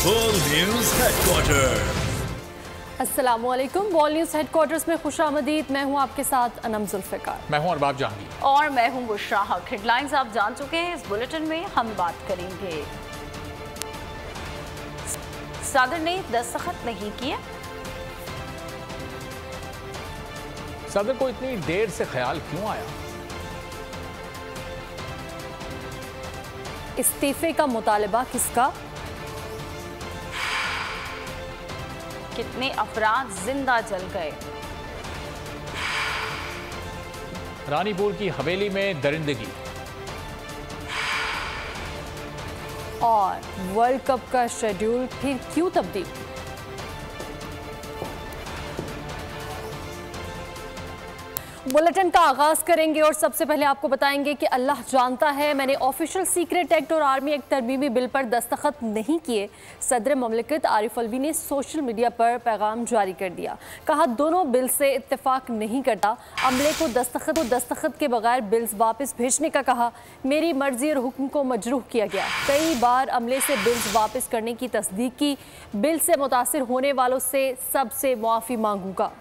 World news headquarter. अस्सलामुअलैकुम। World news headquarters में खुशामदीद। मैं हूं आपके साथ अनम जुल्फिकार। मैं हूं अरबाब जहांगीर और मैं हूं बुशरा हक। हेडलाइंस आप जान चुके हैं। इस बुलेटिन में हम बात करेंगे, सदर ने दस्तखत नहीं किए, सदर को इतनी देर से ख्याल क्यों आया, इस्तीफे का मुतालबा किसका, कितने अफराद जिंदा जल गए, रानीपुर की हवेली में दरिंदगी और वर्ल्ड कप का शेड्यूल फिर क्यों तब्दील। बुलेटिन का आगाज करेंगे और सबसे पहले आपको बताएंगे कि अल्लाह जानता है मैंने ऑफिशियल सीक्रेट एक्ट और आर्मी एक्ट तरमीमी बिल पर दस्तखत नहीं किए। सदर ममलिकत आरिफ अलवी ने सोशल मीडिया पर पैगाम जारी कर दिया। कहा दोनों बिल से इत्तेफाक नहीं करता। अमले को दस्तखत के बगैर बिल्स वापस भेजने का कहा। मेरी मर्जी और हुक्म को मजरूह किया गया। कई बार अमले से बिल्स वापस करने की तस्दीक की। बिल से मुतासिर होने वालों से सबसे मुआफ़ी मांगूंगा।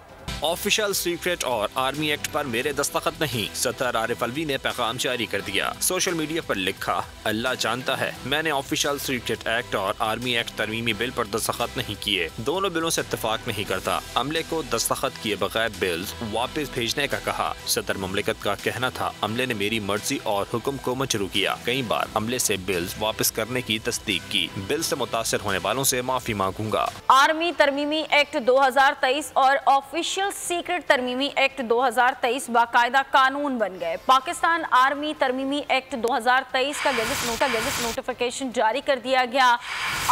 ऑफिशियल सीक्रेट और आर्मी एक्ट पर मेरे दस्तखत नहीं, सदर आरिफ अलवी ने पैगाम जारी कर दिया। सोशल मीडिया पर लिखा, अल्लाह जानता है मैंने ऑफिशियल सीक्रेट एक्ट और आर्मी एक्ट तरमीमी बिल पर दस्तखत नहीं किए। दोनों बिलों से इत्तेफाक नहीं करता। अमले को दस्तखत किए बगैर बिल्स वापस भेजने का कहा। सदर ममलिकत का कहना था अमले ने मेरी मर्जी और हुक्म को मजरू किया। कई बार अमले से बिल्स वापस करने की तस्दीक की। बिल से मुतासिर होने वालों से माफी मांगूंगा। आर्मी तरमीमी एक्ट 2023 और ऑफिशियल सीक्रेट तरमीमी एक्ट 2023 बाकायदा कानून बन गए। पाकिस्तान आर्मी तरमीमी एक्ट 2023 का गजट नोटिफिकेशन जारी कर दिया गया।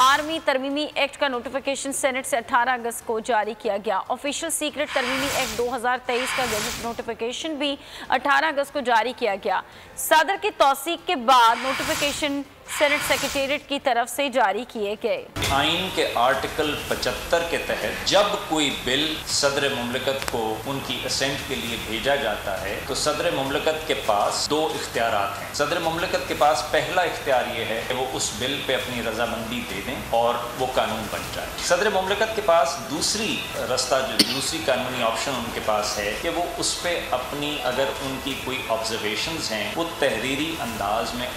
आर्मी तरमीमी एक्ट का नोटिफिकेशन सेनेट से 18 अगस्त को जारी किया गया। ऑफिशियल सीक्रेट तरमीमी एक्ट 2023 का गजट नोटिफिकेशन भी 18 अगस्त को जारी किया गया। सदर की तौसीक के बाद नोटिफिकेशन सेनेट सेक्रेटेरिएट की तरफ से जारी किए गए। आइन के आर्टिकल 75 के तहत जब कोई बिल सदर मुमलिकत को उनकी असेंट के लिए भेजा जाता है तो सदर मुमलिकत के पास दो इख्तियारात हैं। सदर मुमलिकत के पास पहला इख्तियार ये है कि वो उस बिल पे अपनी रजामंदी दे दें और वो कानून बन जाए। सदर मुमलिकत के पास दूसरी कानूनी ऑप्शन उनके पास है कि वो उस पर अपनी, अगर उनकी कोई ऑब्जर्वेशंस हैं, वो तहरीरी अंदाज में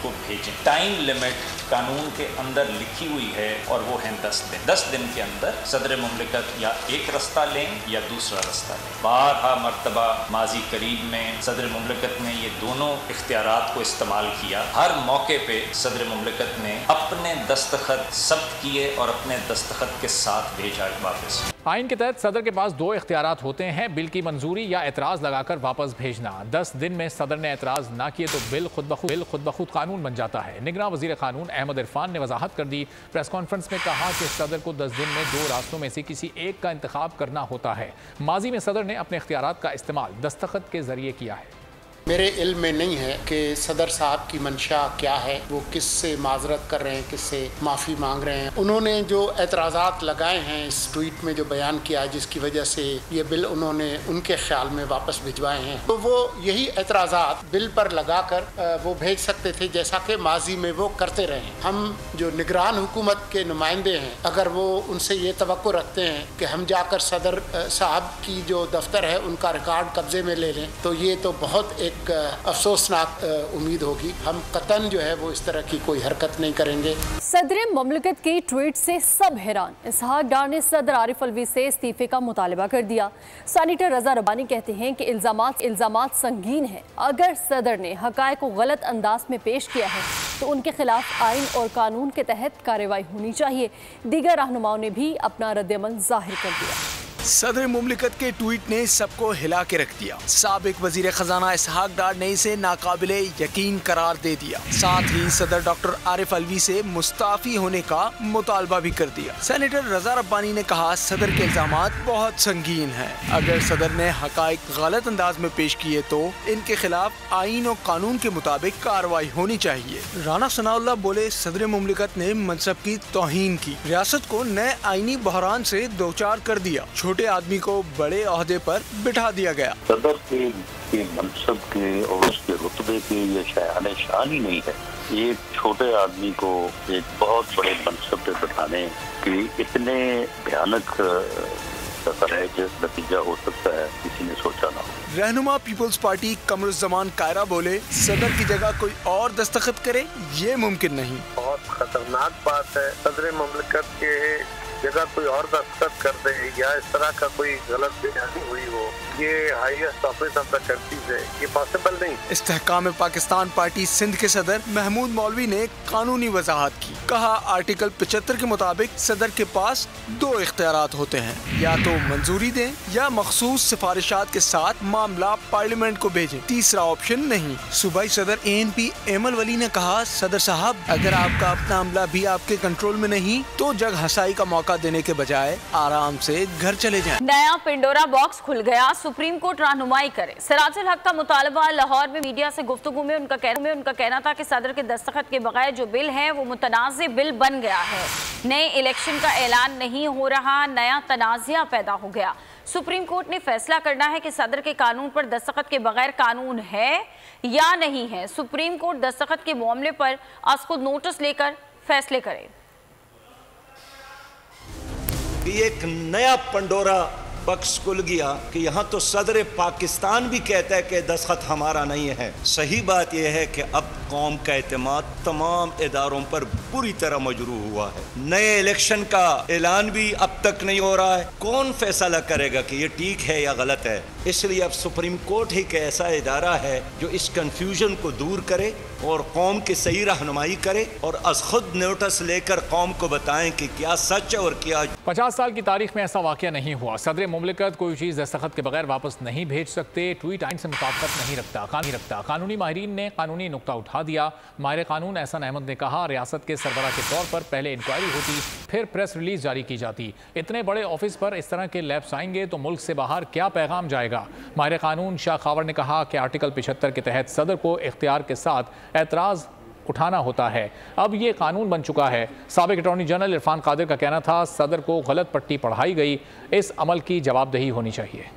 को भेजें। टाइम लिमिट कानून के अंदर लिखी हुई है और वो है 10 दिन। 10 दिन के अंदर सदर मुमलिकत या एक रास्ता लें या दूसरा रास्ता लें। बारहा मरतबा माजी करीब में सदर मुमलिकत ने ये दोनों इख्तियारात को इस्तेमाल किया। हर मौके पे सदर मुमलिकत ने अपने दस्तखत सब्त किए और अपने दस्तखत के साथ भेजा वापस। आइन के तहत सदर के पास दो इख्तियारात होते हैं, बिल की मंजूरी या एतराज़ लगाकर वापस भेजना। 10 दिन में सदर ने एतराज़ ना किए तो बिल खुद ब खुद कानून बन जाता है। निगरान वज़ीर कानून अहमद इरफान ने वजाहत कर दी। प्रेस कॉन्फ्रेंस में कहा कि सदर को 10 दिन में दो रास्तों में से किसी एक का इंतखाब करना होता है। माजी में सदर ने अपने इख्तियारात का इस्तेमाल दस्तखत के जरिए किया है। मेरे इल्म में नहीं है कि सदर साहब की मंशा क्या है, वो किससे माजरत कर रहे हैं, किससे माफ़ी मांग रहे हैं। उन्होंने जो एतराज़ात लगाए हैं इस ट्वीट में जो बयान किया है जिसकी वजह से ये बिल उन्होंने उनके ख्याल में वापस भिजवाए हैं, तो वो यही एतराज़ात बिल पर लगा कर वो भेज सकते थे जैसा कि माजी में वो करते रहे। हम जो निगरान हुकूमत के नुमाइंदे हैं, अगर वो उनसे ये तवक्को रखते हैं कि हम जाकर सदर साहब की जो दफ्तर है उनका रिकॉर्ड कब्जे में ले लें, तो ये तो बहुत एक अफसोसनाक उम्मीद होगी। हम कतन जो है वो इस तरह की कोई हरकत नहीं करेंगे। सदर ममलिकत की ट्वीट से सब हैरान। इसहाक डार ने सदर आरिफ अलवी से इस्तीफे का मुतालबा कर दिया। सेनेटर रजा रब्बानी कहते हैं कि इल्जामात संगीन है। अगर सदर ने हकायक को गलत अंदाज में पेश किया है तो उनके खिलाफ आइन और कानून के तहत कार्रवाई होनी चाहिए। दीगर रहनुमाओं ने भी अपना रद्द-ए-अमल जाहिर कर दिया। सदर मुमलिकत के ट्वीट ने सबको हिला के रख दिया। साबिक वजीर खजाना इसहाक डार ने इसे नाकाबिले यकीन करार दे दिया। साथ ही सदर डॉक्टर आरिफ अलवी से मुस्ताफी होने का मुतालबा भी कर दिया। सेनेटर रजा रब्बानी ने कहा सदर के इल्जामात बहुत संगीन हैं। अगर सदर ने हकाइक गलत अंदाज में पेश किए तो इनके खिलाफ आइन और कानून के मुताबिक कार्रवाई होनी चाहिए। राना सनाउल्लाह बोले सदर मुमलिकत ने मनसब की तौहीन की, रियासत को नए आईनी बहरान से दोचार कर दिया, छोटे आदमी को बड़े ओहदे पर बिठा दिया गया। सदर के मनसब के और उसके रुतबे के ये शान ही नहीं है। ये छोटे आदमी को एक बहुत बड़े मनसब पे बैठाने की इतने भयानक नतीजा हो सकता है, किसी ने सोचा ना। रहनुमा पीपल्स पार्टी कमरुज़्ज़मान कायरा बोले, सदर की जगह कोई और दस्तखत करे ये मुमकिन नहीं। बहुत खतरनाक बात है, सदर मुमलिकत के जगह कोई और दस्तखत कर दे या इस तरह का कोई गलत बयानी हुई हो, ये highest office of the country है, ये पॉसिबल नहीं। इस्तेहकाम पाकिस्तान पार्टी सिंध के सदर महमूद मौलवी ने कानूनी वजाहत की। कहा आर्टिकल 75 के मुताबिक सदर के पास दो इख्तियारात होते हैं, या तो मंजूरी दें या मखसूस सिफारिशात के साथ मामला पार्लियामेंट को भेजें, तीसरा ऑप्शन नहीं। सूबाई सदर ANP एमल वली ने कहा, सदर साहब अगर आपका अपना अमला भी आपके कंट्रोल में नहीं तो जग हसाई का मौका देने के बजाय आराम से घर चले जाएं। नया पिंडोरा बॉक्स खुल गया, सुप्रीम कोर्ट रहनुमाई करे। सिराजुल हक का मुतालबा। लाहौर में मीडिया से गुफ्तगू में उनका कहना था कि सदर के दस्तखत के बगैर जो बिल है वो मुतनाज़ बिल बन गया है। नए इलेक्शन का ऐलान नहीं हो रहा, नया तनाज़ा पैदा हो गया। सुप्रीम कोर्ट ने फैसला करना है कि सदर के कानून पर दस्तखत के बगैर कानून है या नहीं है। सुप्रीम कोर्ट दस्तखत के मामले पर आज खुद नोटिस लेकर फैसले करे। एक नया पंडोरा बक्स खुल गया कि यहाँ तो सदर पाकिस्तान भी कहता है कि दस्तखत हमारा नहीं है। सही बात यह है कि अब कौम का एतमाद तमाम इदारों पर बुरी तरह मजरूह हुआ है। नए इलेक्शन का ऐलान भी अब तक नहीं हो रहा है। कौन फैसला करेगा कि ये ठीक है या गलत है? इसलिए अब सुप्रीम कोर्ट ही का ऐसा इदारा है जो इस कंफ्यूजन को दूर करे और कौम की सही रहनुमाई करे और अज खुद नोटिस लेकर कौम को बताएं कि क्या सच है और क्या। 50 साल की तारीख में ऐसा वाकया नहीं हुआ। सदर मुमलिकत कोई चीज़ दस्तखत के बगैर वापस नहीं भेज सकते। ट्वीट आइन से मुताबिकत नहीं रखता। कानूनी माहिरीन ने कानूनी नुक्ता उठा दिया। माहिर कानून एहसन अहमद ने कहा, रियासत के सरबराह के तौर पर पहले इंक्वायरी होती, फिर प्रेस रिलीज जारी की जाती। इतने बड़े ऑफिस पर इस तरह के लैप्स आएंगे तो मुल्क से बाहर क्या पैगाम जाएगा? माहिर कानून शाह खावर ने कहा कि आर्टिकल 75 के तहत सदर को इख्तियार के साथ एतराज़ उठाना होता है। अब ये कानून बन चुका है। साबिक अटॉर्नी जनरल इरफान कादिर का कहना था, सदर को गलत पट्टी पढ़ाई गई, इस अमल की जवाबदेही होनी चाहिए।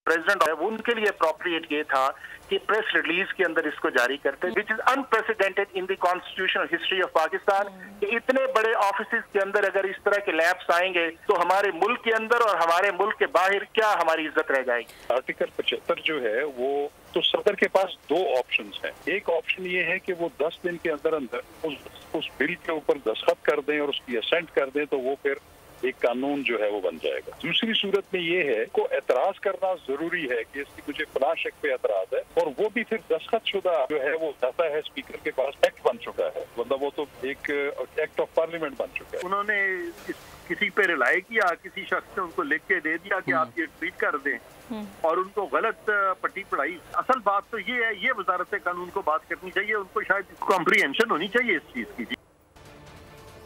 प्रेसिडेंट उनके लिए अप्रोप्रिएट ये था कि प्रेस रिलीज के अंदर इसको जारी करते, which is unprecedented in the constitutional history of Pakistan. कि इतने बड़े ऑफिस के अंदर अगर इस तरह के लैप्स आएंगे तो हमारे मुल्क के अंदर और हमारे मुल्क के बाहर क्या हमारी इज्जत रह जाएगी। आर्टिकल 75 जो है वो तो सदर के पास दो ऑप्शंस हैं। एक ऑप्शन ये है कि वो 10 दिन के अंदर अंदर उस बिल के ऊपर दस्तखत कर दें और उसकी असेंट कर दें तो वो फिर एक कानून जो है वो बन जाएगा। दूसरी सूरत में ये है को एतराज करना जरूरी है कि इसकी मुझे फलां शक पे एतराज है और वो भी फिर दस्तखत शुदा जो है वो जाता है स्पीकर के पास, एक्ट बन चुका है, मतलब वो तो एक एक्ट ऑफ पार्लियामेंट बन चुका है। उन्होंने किसी पे रिलाई किया, किसी शख्स ने उनको लिख के दे दिया कि आप ये ट्वीट कर दें और उनको गलत पट्टी पढ़ाई। असल बात तो ये है, ये वजारत कानून को बात करनी चाहिए, उनको शायद कॉम्प्रिहेंशन होनी चाहिए इस चीज की।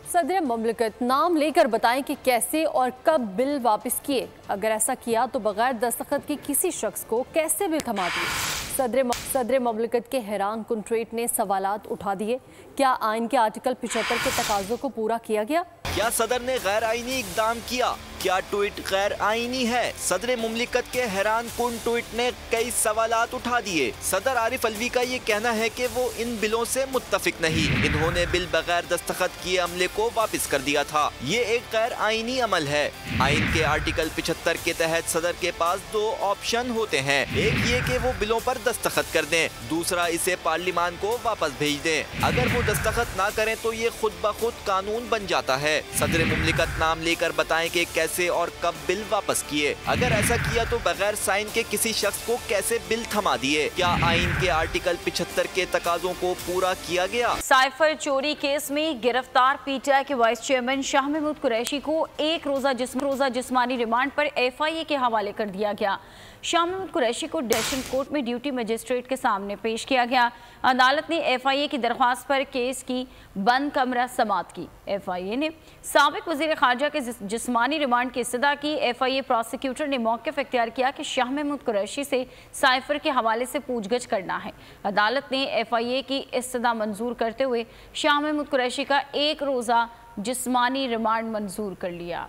सदर मुमलिकत नाम लेकर बताएं कि कैसे और कब बिल वापस किए। अगर ऐसा किया तो बगैर दस्तखत के किसी शख्स को कैसे बिल थमा दिए। सदर मुमलिकत के हैरान कुन ट्वीट ने सवालात उठा दिए। क्या आइन के आर्टिकल 75 के तकाज़ों को पूरा किया गया? क्या सदर ने गैर आईनी इकदाम किया? क्या ट्वीट गैर आईनी है? सदर मुमलिकत के हैरान कुन ट्वीट ने कई सवालात उठा दिए। सदर आरिफ अलवी का ये कहना है कि वो इन बिलों से मुत्तफिक नहीं, इन्होंने बिल बगैर दस्तखत किए अमले को वापस कर दिया था। ये एक गैर आईनी अमल है। आइन के आर्टिकल 75 के तहत सदर के पास दो ऑप्शन होते हैं, एक ये कि वो बिलों पर दस्तखत कर दें, दूसरा इसे पार्लियामान को वापस भेज दें। अगर वो दस्तखत ना करें तो ये खुद ब खुद कानून बन जाता है। सदर मुमलिकत नाम लेकर बताएं कि कैसे और कब बिल वापस किए। अगर ऐसा किया तो बगैर साइन के किसी शख्स को कैसे बिल थमा दिए। क्या आइन के आर्टिकल 75 के तकाजों को पूरा किया गया? साइफर चोरी केस में गिरफ्तार पीटीआई के वाइस चेयरमैन शाह महमूद कुरैशी को एक रोजा जिस्मानी रिमांड पर FIA के हवाले कर दिया गया। शाह महमूद कुरैशी को सेशन कोर्ट में ड्यूटी मजिस्ट्रेट के सामने पेश किया गया। अदालत ने FIA की दरख्वास्त पर केस की बंद कमरा समाअत की। FIA ने साबिक वज़ीर ख़ारजा के जिस्मानी रिमांड की इस्तदा की। FIA प्रोसिक्यूटर ने मौक़िफ़ इख्तियार किया कि शाह महमूद कुरैशी से साइफर के हवाले से पूछगछ करना है। अदालत ने FIA की इस्तदा मंजूर करते हुए शाह महमूद कुरैशी का एक रोज़ा जिस्मानी रिमांड मंजूर कर लिया।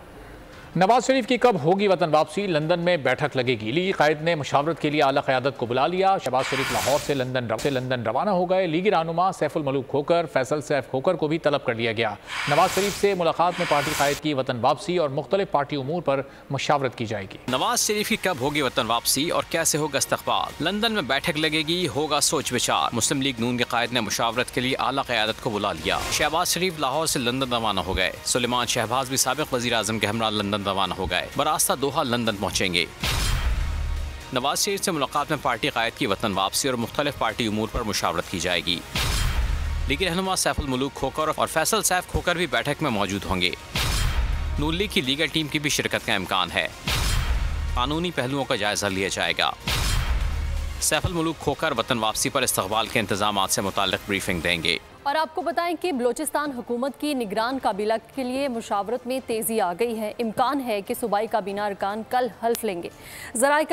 नवाज शरीफ की कब होगी वतन वापसी, लंदन में बैठक लगेगी। लीगी कायद ने मुशावरत के लिए आला क़यादत को बुला लिया। शहबाज शरीफ लाहौर से लंदन रवाना हो गए। लीगी रहनुमा सैफुल मलूक खोकर, फैसल सैफ खोकर को भी तलब कर लिया गया। नवाज शरीफ से मुलाकात में पार्टी कायद की वतन वापसी और मुख्तलिफ पार्टी उमूर पर मुशावरत की जाएगी। नवाज शरीफ की कब होगी वतन वापसी और कैसे होगा इस्तक़बाल, लंदन में बैठक लगेगी, होगा सोच विचार। मुस्लिम लीग नून के कायद ने मुशावरत के लिए आला क़यादत को बुला लिया। शहबाज शरीफ लाहौर से लंदन रवाना हो गए। सुलेमान शहबाज भी साबिक़ वज़ीर आज़म के हमरा लंदन रवाना हो गए। बरास्ता दोहा लंदन पहुंचेंगे। नवाज शरीफ से मुलाकात में पार्टी कायद की वतन वापसी और मुख्तलिफ पार्टी उमूर पर मुशावरत की जाएगी। लीगी रहनुमा सैफुल मलूक खोकर और फैसल सैफ खोकर भी बैठक में मौजूद होंगे। नून लीग की लीगल टीम की भी शिरकत का इम्कान है। कानूनी पहलुओं का जायजा लिया जाएगा। सैफुल मलूक खोकर वतन वापसी पर इस्तक़बाल के इंतजामात से मुताल्लिक़ ब्रीफिंग देंगे। और आपको बताएं कि बलोचिस्तान हुकूमत की निगरान काबीना के लिए मुशावरत में तेज़ी आ गई है। इम्कान है कि सूबाई काबीना अरकान कल हल्फ लेंगे। ज़राए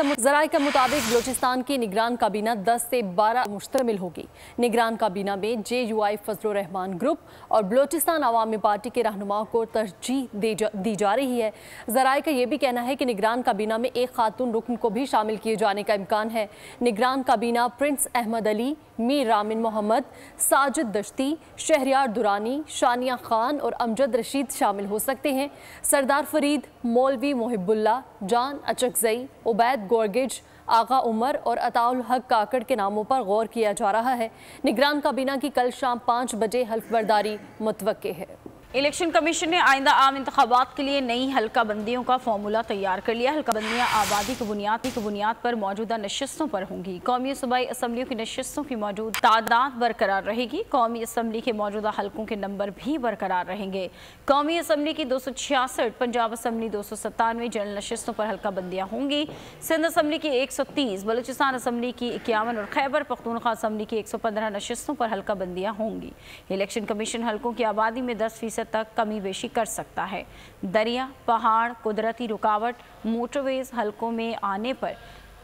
के मुताबिक बलोचिस्तान की निगरान काबीना 10 से 12 मुश्तमिल होगी। निगरान काबीना में JUI फजलुर रहमान ग्रुप और बलोचिस्तान अवामी पार्टी के रहनुमाओं को तरजीह दी जा रही है। ज़राए का यह भी कहना है कि निगरान काबीना में एक खातून रुकन को भी शामिल किए जाने का इम्कान है। निगरान काबीना प्रिंस अहमद अली, मीर रामिन मोहम्मद, साजिद दश्ती, शहरियार दुरानी, शानिया खान और अमजद रशीद शामिल हो सकते हैं। सरदार फरीद, मौलवी मोहिबुल्ला, जान अचकजई, उबैद गोरगिज, आगा उमर और अताउल हक काकड़ के नामों पर गौर किया जा रहा है। निगरान काबीना की कल शाम 5 बजे हल्फ बर्दारी मुतवक्के है। इलेक्शन कमीशन ने आइंदा आम इंतखाबात के लिए नई हल्का बंदियों का फॉर्मूला तैयार कर लिया। हल्का बंदियाँ आबादी की बुनियाद पर मौजूदा नशिस्तों पर होंगी। कौमी सूबाई असम्बलियों की नशिस्तों की मौजूद तादाद बरकरार रहेगी। कौमी असम्बली के मौजूदा हल्कों के नंबर भी बरकरार रहेंगे। कौमी असम्बली की 266, पंजाब असम्बली 297 जनरल नशिस्तों पर हल्का बंदियाँ होंगी। सिंध असम्बली की 130, बलूचिस्तान असम्बली की 51 और खैबर पख्तूनख्वा असम्बली की 115 नशिस्तों पर हल्का बंदियाँ होंगी। इलेक्शन कमीशन हल्कों की आबादी में 10% तक कमी बेशी कर सकता है। दरिया, पहाड़, कुदरती रुकावट, मोटरवेज हल्कों में आने पर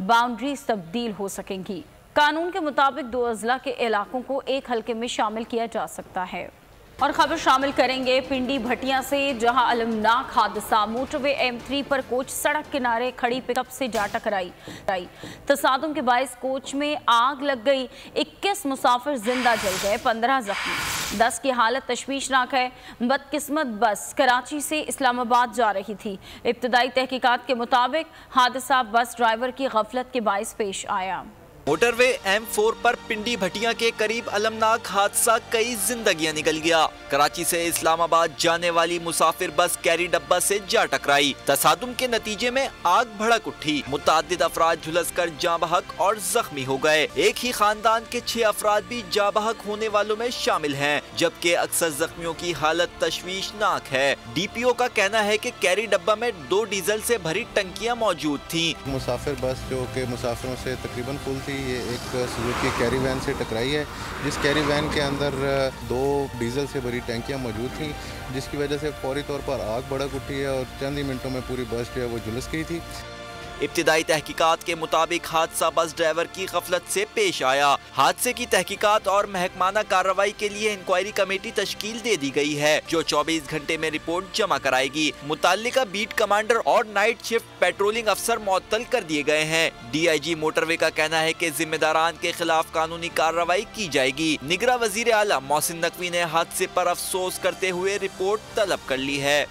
बाउंड्रीज तब्दील हो सकेंगी। कानून के मुताबिक 2 अजला के इलाकों को एक हल्के में शामिल किया जा सकता है। और खबर शामिल करेंगे पिंडी भटिया से, जहां अलमनाक हादसा। मोटरवे M3 पर कोच सड़क किनारे खड़ी पिकअप से जा टकराई। तसादुम के बाइस कोच में आग लग गई। 21 मुसाफिर जिंदा जल गए, 15 जख्मी। 10 की हालत तशवीशनाक है। बदकिस्मत बस कराची से इस्लामाबाद जा रही थी। इब्तदाई तहकीकात के मुताबिक हादसा बस ड्राइवर की गफलत के बाइस पेश आया। मोटरवे M4 पर पिंडी भटिया के करीब अलमनाक हादसा, कई जिंदगियां निकल गया। कराची से इस्लामाबाद जाने वाली मुसाफिर बस कैरी डब्बा से जा टकराई। तसादुम के नतीजे में आग भड़क उठी। मुताद्दिद अफराद झुलसकर जाँ बहक और जख्मी हो गए। एक ही खानदान के 6 अफराद भी जाँ बहक होने वालों में शामिल हैं, जबकि अक्सर जख्मियों की हालत तशवीशनाक है। DPO का कहना है कि कैरी डब्बा में 2 डीजल से भरी टंकियां मौजूद थी। मुसाफिर बस जो के मुसाफिरों से तकरीबन फुल थी, ये एक सुजुकी कैरी वैन से टकराई है, जिस कैरी वैन के अंदर 2 डीजल से भरी टैंकियां मौजूद थी, जिसकी वजह से फौरी तौर पर आग भड़क उठी है और चंद ही मिनटों में पूरी बस जो है वो झुलस गई थी। इब्तिदाई तहकीकात के मुताबिक हादसा बस ड्राइवर की गफलत से पेश आया। हादसे की तहकीकात और महकमाना कार्रवाई के लिए इंक्वायरी कमेटी तश्कील दे दी गई है, जो 24 घंटे में रिपोर्ट जमा कराएगी। मुताल्लिका बीट कमांडर और नाइट शिफ्ट पेट्रोलिंग अफसर मुअत्तल कर दिए गए हैं। DIG मोटरवे का कहना है कि जिम्मेदारान के खिलाफ कानूनी कार्रवाई की जाएगी। निगरां वजीर आला मोहसिन नकवी ने हादसे पर अफसोस करते हुए रिपोर्ट तलब कर ली है।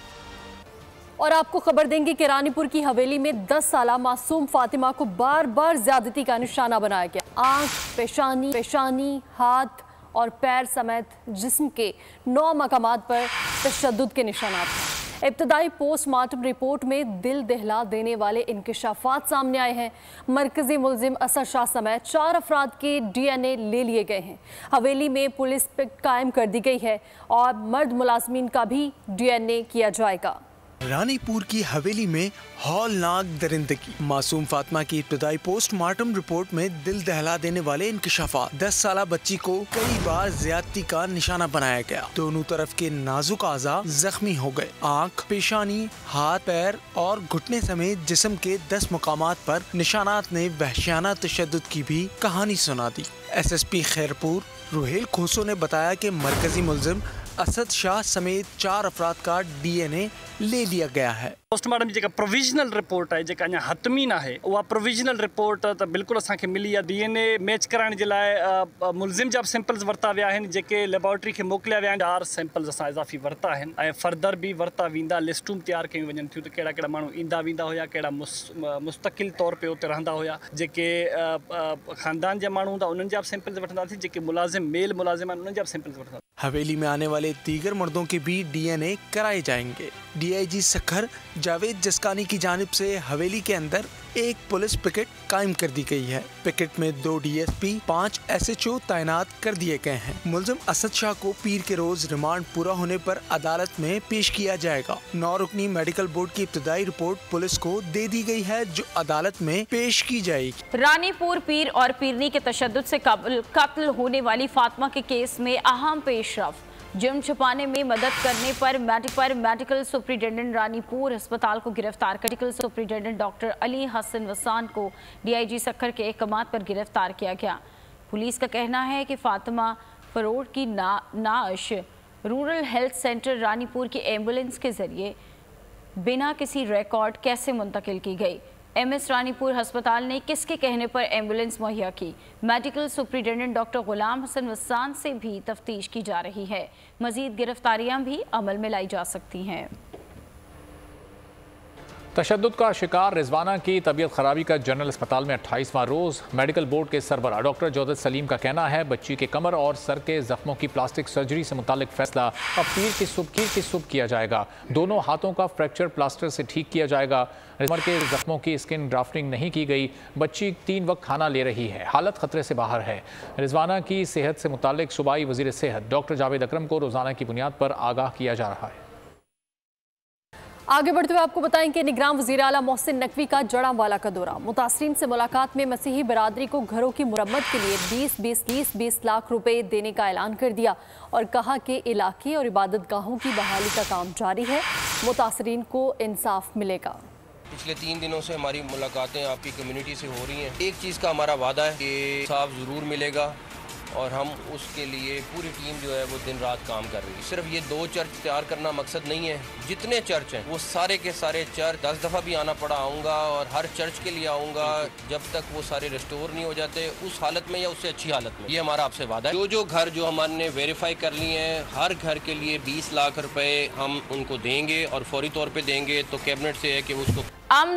और आपको खबर देंगे कि रानीपुर की हवेली में 10 साला मासूम फातिमा को बार बार ज्यादती का निशाना बनाया गया। आंख, पेशानी, हाथ और पैर समेत जिस्म के 9 मकामात पर तशद्दुद के निशानात हैं। इब्तदाई पोस्टमार्टम रिपोर्ट में दिल दहला देने वाले इंकशाफात सामने आए हैं। मरकजी मुलजिम असर शाह समेत 4 अफराद के DNA ले लिए गए हैं। हवेली में पुलिस पिकेट कायम कर दी गई है और मर्द मुलाजमीन का भी DNA किया जाएगा। रानीपुर की हवेली में हौलनाक दरिंदगी। मासूम फातिमा की इब्तदाई पोस्टमार्टम रिपोर्ट में दिल दहला देने वाले इंकशाफात। 10 साला बच्ची को कई बार ज्यादती का निशाना बनाया गया। दोनों तरफ के नाजुक आज़ा जख्मी हो गए। आँख, पेशानी, हाथ, पैर और घुटने समेत जिस्म के 10 मकामात पर निशानात ने वहशियाना तशद्दुद की भी कहानी सुना दी। SSP खैरपुर रुहेल खोसो ने बताया कि मरकजी मुलजिम असद शाह समेत 4 अफराद का DNA ले लिया गया है। पोस्टमार्टम जी प्रोविजनल रिपोर्ट है, अञा हतमी ना है, वह प्रोविजनल रिपोर्ट तो बिल्कुल असांखे मिली आहे। DNA मैच कराइण जे लाइ मुलज़िम जा सैंपल्स वरता विया आहिनि, जेके लेबोरेटरी खे मोकिलिया विया आहिनि। 4 सैंपल्स असां इज़ाफ़ी वरता आहिनि ऐं फर्दर भी वरता वेंदा। लिस्टूं तैयार कयूं वञनि थियूं त कहिड़ा कहिड़ा माण्हू ईंदा वेंदा हुया, कहिड़ा मुस्तक़िल तौर पे उते रहंदा हुया। जेके ख़ानदान जा माण्हू हूंदा उन्हनि जा सैंपल्स वठंदासीं, जेके मुलाज़िम मेल मुलाज़िम आहिनि उन्हनि जा सैंपल्स वठंदा। हवेली में आने वाले दीगर मर्दों के भी DNA कराए जाएंगे। DIG सखर जावेद जसकानी की जानिब से हवेली के अंदर एक पुलिस पिकेट कायम कर दी गई है। पिकेट में 2 DSP 5 SHO तैनात कर दिए गए हैं। मुलजिम असद शाह को पीर के रोज रिमांड पूरा होने पर अदालत में पेश किया जाएगा। 9 रुकनी मेडिकल बोर्ड की इब्तदाई रिपोर्ट पुलिस को दे दी गई है, जो अदालत में पेश की जाएगी। रानीपुर पीर और पीरनी के तशद्दुद से कत्ल होने वाली फातिमा के केस में अहम पेशरफ। जुर्म छुपाने में मदद करने पर मेडिकल सुप्रिंटेंडेंट रानीपुर अस्पताल को गिरफ्तार कर medical superintendent doctor Ali Hasan Wasan को DIG सखर के अहकाम पर गिरफ्तार किया गया। पुलिस का कहना है कि फातिमा फरोड की नाश रूरल हेल्थ सेंटर रानीपुर की एम्बुलेंस के जरिए बिना किसी रिकॉर्ड कैसे मुंतकिल की गई। MS रानीपुर अस्पताल ने किसके कहने पर एम्बुलेंस मुहैया की। मेडिकल सुप्रिंटेंडेंट डॉक्टर गुलाम हसन वसान से भी तफ्तीश की जा रही है। मजीद गिरफ्तारियां भी अमल में लाई जा सकती हैं। तशद्दुद का शिकार रिजवाना की तबीयत खराबी का जनरल अस्पताल में 28वां रोज़। मेडिकल बोर्ड के सरबराह डॉक्टर जौदत सलीम का कहना है बच्ची के कमर और सर के जख्मों की प्लास्टिक सर्जरी से मुतालिक फैसला अब पीर की सुबह किया जाएगा। दोनों हाथों का फ्रैक्चर प्लास्टर से ठीक किया जाएगा। कमर के जख्मों की स्किन ड्राफ्टिंग नहीं की गई। बच्ची 3 वक्त खाना ले रही है, हालत खतरे से बाहर है। रिजवाना की सेहत से मुतालिक सूबाई वजीर सेहत डॉक्टर जावेद अकरम को रोजाना की बुनियाद पर आगाह किया जा रहा है। आगे बढ़ते हुए आपको बताएं कि निगरान वज़ीर आला मोहसिन नकवी का जड़ांवाला का दौरा। मुतासरीन से मुलाकात में मसीही बरादरी को घरों की मुरम्मत के लिए 20 लाख रुपए देने का ऐलान कर दिया और कहा कि इलाके और इबादत गाहों की बहाली का काम जारी है, मुतासरीन को इंसाफ मिलेगा। पिछले 3 दिनों से हमारी मुलाकातें आपकी कम्युनिटी से हो रही हैं। एक चीज़ का हमारा वादा है कि इंसाफ ज़रूर मिलेगा और हम उसके लिए पूरी टीम जो है वो दिन रात काम कर रही है। सिर्फ ये 2 चर्च तैयार करना मकसद नहीं है, जितने चर्च हैं वो सारे के सारे चर्च 10 दफ़ा भी आना पड़ा आऊँगा और हर चर्च के लिए आऊँगा जब तक वो सारे रिस्टोर नहीं हो जाते उस हालत में या उससे अच्छी हालत में। ये हमारा आपसे वादा है। जो घर जो हमारे वेरीफाई कर लिए हैं, हर घर के लिए 20 लाख रुपए हम उनको देंगे और फौरी तौर पर देंगे। तो कैबिनेट से है कि उसको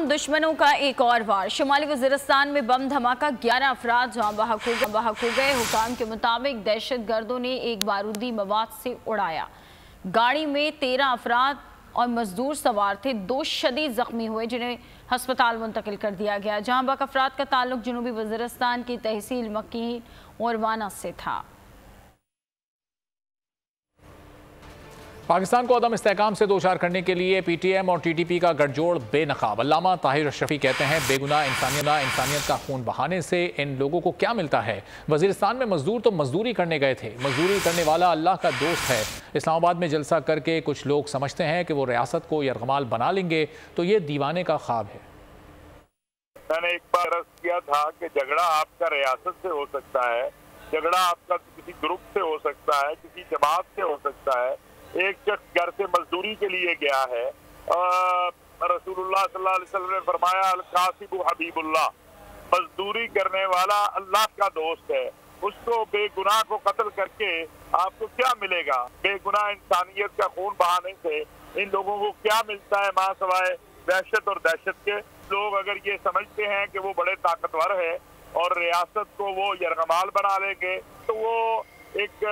दुश्मनों का एक और वार। शुमाली वज़ीरिस्तान में बम धमाका, 11 अफराद जान बहक हो गए। हुकाम के मुताबिक दहशत गर्दों ने एक बारूदी मवाद से उड़ाया। गाड़ी में 13 अफराद और मजदूर सवार थे। 2 शदीद जख्मी हुए जिन्हें हस्पताल मुंतकिल कर दिया गया। जहां बहक अफराद का ताल्लुक जनूबी वज़ीरिस्तान की तहसील मक्की और वाना से था। पाकिस्तान को अदम इस्तेहकाम से दोचार करने के लिए PTM और TTP का गठजोड़ बेनकाब। अल्लामा ताहिर अशरफी कहते हैं बेगुनाह इंसानियत का खून बहाने से इन लोगों को क्या मिलता है। वजीरिस्तान में मजदूर तो मजदूरी करने गए थे, मजदूरी करने वाला अल्लाह का दोस्त है। इस्लामाबाद में जलसा करके कुछ लोग समझते हैं कि वो रियासत को यरगमाल बना लेंगे, तो ये दीवाने का ख्वाब है। मैंने एक बार अर्ज किया था कि झगड़ा आपका रियासत से हो सकता है, झगड़ा आपका किसी ग्रुप से हो सकता है, किसी जमात से हो सकता है। एक शख्स घर से मजदूरी के लिए गया है। रसूलुल्लाह सल्लल्लाहु अलैहि वसल्लम ने फरमाया अल कासिबु हबीबुल्लाह, मजदूरी करने वाला अल्लाह का दोस्त है। उसको बेगुनाह को कत्ल करके आपको क्या मिलेगा? बेगुनाह इंसानियत का खून बहाने से इन लोगों को क्या मिलता है मां सवाए दहशत और दहशत के। लोग अगर ये समझते हैं कि वो बड़े ताकतवर है और रियासत को वो यरगमाल बना लेंगे तो वो एक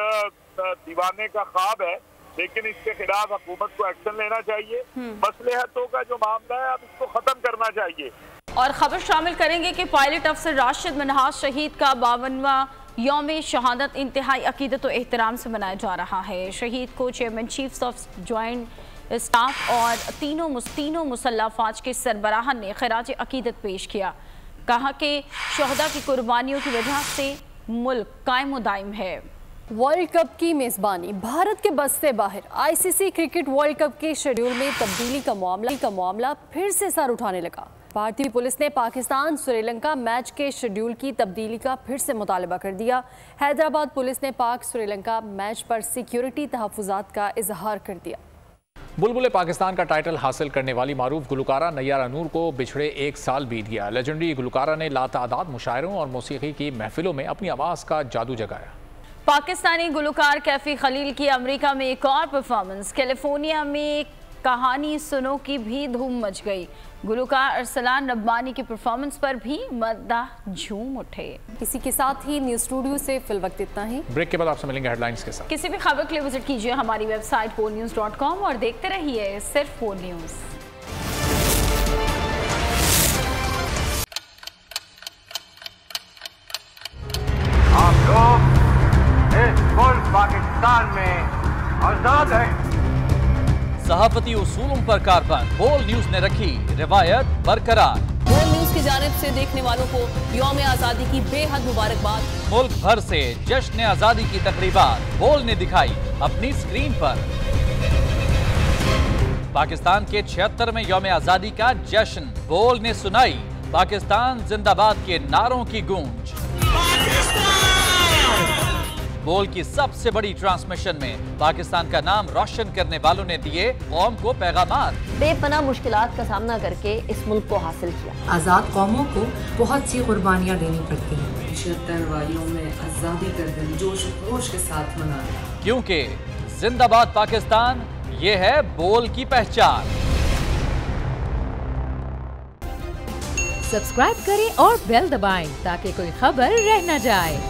दीवाने का ख्वाब है। लेकिन इसके खिलाफ हुकूमत को एक्शन लेना चाहिए। मसलहतों का जो मामला है अब इसको खत्म करना चाहिए। और खबर शामिल करेंगे कि पायलट अफसर राशिद मनहास शहीद का 52वां यौम शहादत इंतहाई अकीदत और एहतराम से मनाया जा रहा है। शहीद को chairman chief of joint staff और तीनों मुसल्लह फौज के सरबराह ने खराज अकीदत पेश किया। कहा कि शहदा की कुर्बानियों की वजह से मुल्क कायम दायम है। वर्ल्ड कप की मेज़बानी भारत के बस से बाहर। ICC क्रिकेट वर्ल्ड कप के शेड्यूल में तब्दीली का मामला फिर से सर उठाने लगा। भारतीय पुलिस ने पाकिस्तान श्रीलंका मैच के शेड्यूल की तब्दीली का फिर से मुतालबा कर दिया। हैदराबाद पुलिस ने पाक श्रीलंका मैच पर सिक्योरिटी तहफ़्फ़ुज़ात का इजहार कर दिया। बुलबुल पाकिस्तान का टाइटल हासिल करने वाली मारूफ गुलकारा नैयारा नूर को बिछड़े 1 साल बीत गया। लेजेंडरी गुलकारा ने लातादाद मुशायरों और मौसीकी की महफिलों में अपनी आवाज़ का जादू जगाया। पाकिस्तानी गुलकार कैफी खलील की अमेरिका में एक और परफॉर्मेंस। कैलिफोर्निया में कहानी सुनो की भी धूम मच गई। गुलकार अरसलान रब्बानी की परफॉर्मेंस पर भी मद्दाह झूम उठे। इसी के साथ ही न्यूज़ स्टूडियो से फिल वक्त इतना ही। ब्रेक के बाद आपसे मिलेंगे हेडलाइंस के साथ। किसी भी खबर के लिए विजिट कीजिए हमारी वेबसाइट ponews.com और देखते रहिए सिर्फ पोन न्यूज़। आप लोग इस मुल्क पाकिस्तान में आजाद हैं। सहाफती उसूलों पर कारबंद। बोल न्यूज ने रखी रिवायत बरकरार। बोल न्यूज की जानिब से देखने वालों को यौम आज़ादी की बेहद मुबारकबाद। मुल्क भर से जश्न आज़ादी की तकरीबात बोल ने दिखाई अपनी स्क्रीन पर। पाकिस्तान के 76वें यौम आज़ादी का जश्न। बोल ने सुनाई पाकिस्तान जिंदाबाद के नारों की गूंज। बोल की सबसे बड़ी ट्रांसमिशन में पाकिस्तान का नाम रोशन करने वालों ने दिए कौम को पैगामात। बेपनाह मुश्किलात का सामना करके इस मुल्क को हासिल किया। आज़ाद कौमों को बहुत सी कुर्बानियाँ देनी पड़ती हैं। 76 वारियों में आज़ादी का दिन जोश खरोश के साथ मनाया। क्योंकि जिंदाबाद पाकिस्तान ये है बोल की पहचान। सब्सक्राइब करें और बेल दबाएं ताकि कोई खबर रह न जाए।